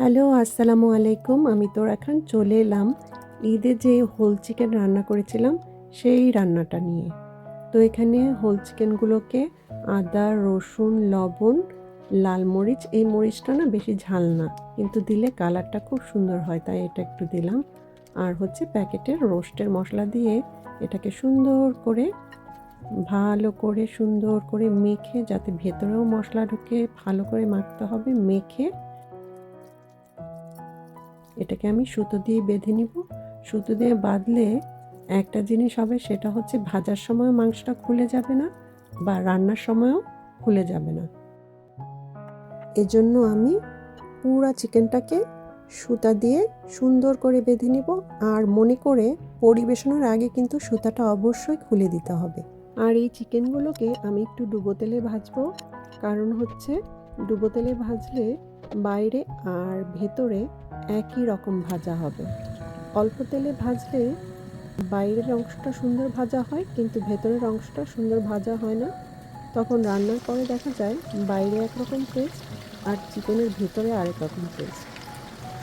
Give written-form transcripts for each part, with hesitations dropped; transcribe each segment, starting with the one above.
Hello, আসসালামু আলাইকুম। আমি তোরা খান চলে এলাম ঈদে যে হোল চিকেন রান্না করেছিলাম সেই রান্নাটা নিয়ে। তো এখানে হোল চিকেনগুলোকে আদা, রসুন, লবণ, লাল মরিচ, এই মরিচটা না বেশি ঝাল না, কিন্তু দিলে কালারটা খুব সুন্দর হয়, তাই এটা একটু দিলাম। আর হচ্ছে প্যাকেটের রোস্টের মশলা দিয়ে এটাকে ভালো করে সুন্দর করে মেখে, যাতে ভেতরেও মশলা ঢুকে ভালো করে মাখতে হবে। মেখে এটাকে আমি সুতো দিয়ে বেঁধে নিব। সুতো দিয়ে বাঁধলে একটা জিনিস হবে, সেটা হচ্ছে ভাজার সময়ও মাংসটা খুলে যাবে না বা রান্নার সময়ও খুলে যাবে না। এজন্য আমি পুরা চিকেনটাকে সুতা দিয়ে সুন্দর করে বেঁধে নিব। আর মনে করে পরিবেশনের আগে কিন্তু সুতাটা অবশ্যই খুলে দিতে হবে। আর এই চিকেনগুলোকে আমি একটু ডুবো তেলে ভাজবো, কারণ হচ্ছে ডুবো তেলে ভাজলে বাইরে আর ভেতরে একই রকম ভাজা হবে। অল্প তেলে ভাজলে বাইরের অংশটা সুন্দর ভাজা হয়, কিন্তু ভেতরের অংশটা সুন্দর ভাজা হয় না। তখন রান্নার পরে দেখা যায় বাইরে একরকম টেস্ট আর চিকেনের ভেতরে আরেক রকম টেস্ট।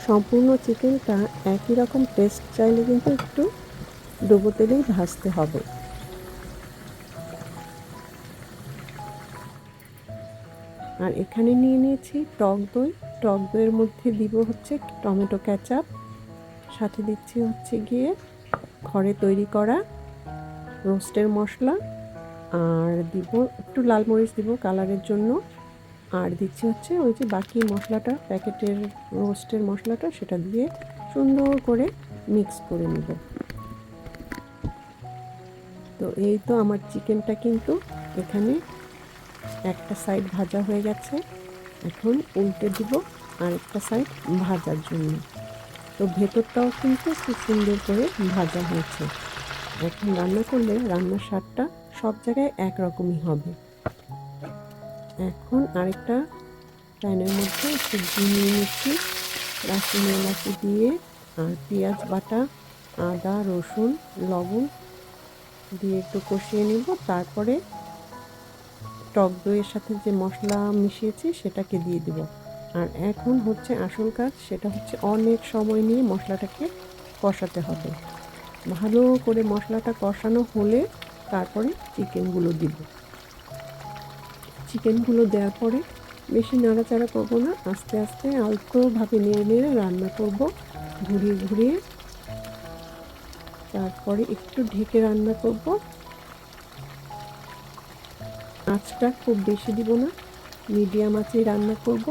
সম্পূর্ণ চিকেনটা একই রকম টেস্ট চাইলে কিন্তু একটু ডুবো তেলেই ভাজতে হবে। আর এখানে নিয়ে নিয়েছি টক দই। টক দইয়ের মধ্যে দিব হচ্ছে টমেটো কেচাপ, সাথে দিচ্ছি হচ্ছে গিয়ে ঘরে তৈরি করা রোস্টের মশলা, আর দিব একটু লাল মরিচ দিব কালারের জন্য। আর দিচ্ছি হচ্ছে ওই যে বাকি মশলাটা, প্যাকেটের রোস্টের মশলাটা, সেটা দিয়ে সুন্দর করে মিক্স করে নিব। তো এই তো আমার চিকেনটা কিন্তু এখানে একটা সাইড ভাজা হয়ে গেছে। এখন উল্টে দিব আরেকটা সাইড ভাজার জন্য। তো ভেতরটাও কিন্তু খুব সুন্দর করে ভাজা হয়েছে। এখন রান্না করলে রান্নার স্বাদটা সব জায়গায় একরকমই হবে। এখন আরেকটা প্যানের মধ্যে একটু ঘি নিয়ে নিচ্ছি, দারচিনি এলাচি দিয়ে, আর পেঁয়াজ বাটা, আদা, রসুন, লবণ দিয়ে একটু কষিয়ে নিব। তারপরে টক দইয়ের সাথে যে মশলা মিশিয়েছি সেটাকে দিয়ে দিব। আর এখন হচ্ছে আসল কাজ, সেটা হচ্ছে অনেক সময় নিয়ে মশলাটাকে কষাতে হবে। ভালো করে মশলাটা কষানো হলে তারপরে চিকেনগুলো দিব। চিকেনগুলো দেওয়ার পরে বেশি নাড়াচাড়া করব না, আস্তে আস্তে আলতোভাবে নেড়ে নেড়ে রান্না করব, ঘুরিয়ে ঘুরিয়ে। তারপরে একটু ঢেকে রান্না করব। আঁচটা খুব বেশি দিব না, মিডিয়াম আঁচেই রান্না করব,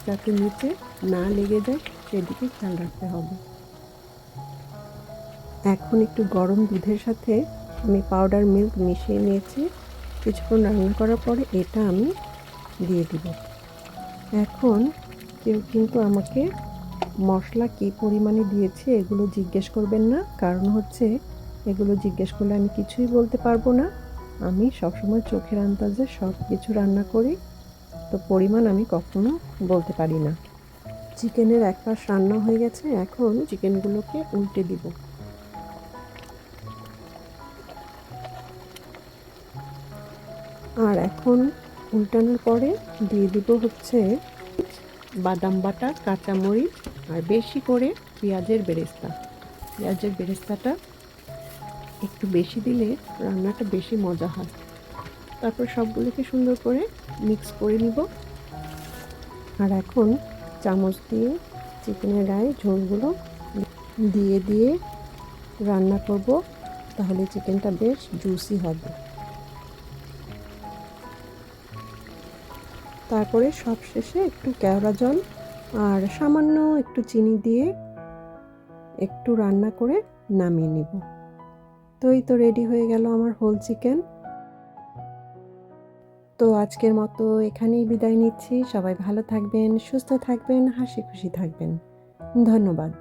যাতে নিচে না লেগে যায় সেদিকে খেয়াল রাখতে হবে। এখন একটু গরম দুধের সাথে আমি পাউডার মিল্ক মিশিয়ে নিয়েছি। কিছুক্ষণ রান্না করার পরে এটা আমি দিয়ে দিব। এখন কেউ কিন্তু আমাকে মশলা কী পরিমাণে দিয়েছে এগুলো জিজ্ঞেস করবেন না, কারণ হচ্ছে এগুলো জিজ্ঞেস করলে আমি কিছুই বলতে পারবো না। আমি সবসময় চোখের আন্দাজে সব কিছু রান্না করি, তো পরিমাণ আমি কখনো বলতে পারি না। চিকেনের এক পাশ রান্না হয়ে গেছে, এখন চিকেনগুলোকে উল্টে দিব। আর এখন উল্টানোর পরে দিয়ে দিব হচ্ছে বাদাম বাটা, কাঁচামরিচ, আর বেশি করে পেঁয়াজের বেরেস্তা। পেঁয়াজের বেরেস্তাটা একটু বেশি দিলে রান্নাটা বেশি মজা হয়। তারপর সবগুলোকে সুন্দর করে মিক্স করে নিব। আর এখন চামচ দিয়ে চিকেনের গায়ে ঝোলগুলো দিয়ে দিয়ে রান্না করব, তাহলে চিকেনটা বেশ জুসি হবে। তারপরে সবশেষে একটু কেওড়া জল আর সামান্য একটু চিনি দিয়ে একটু রান্না করে নামিয়ে নিব। তো এই তো রেডি হয়ে গেল আমার হোল চিকেন। তো আজকের মতো এখানেই বিদায় নিচ্ছি। সবাই ভালো থাকবেন, সুস্থ থাকবেন, হাসি খুশি থাকবেন। ধন্যবাদ।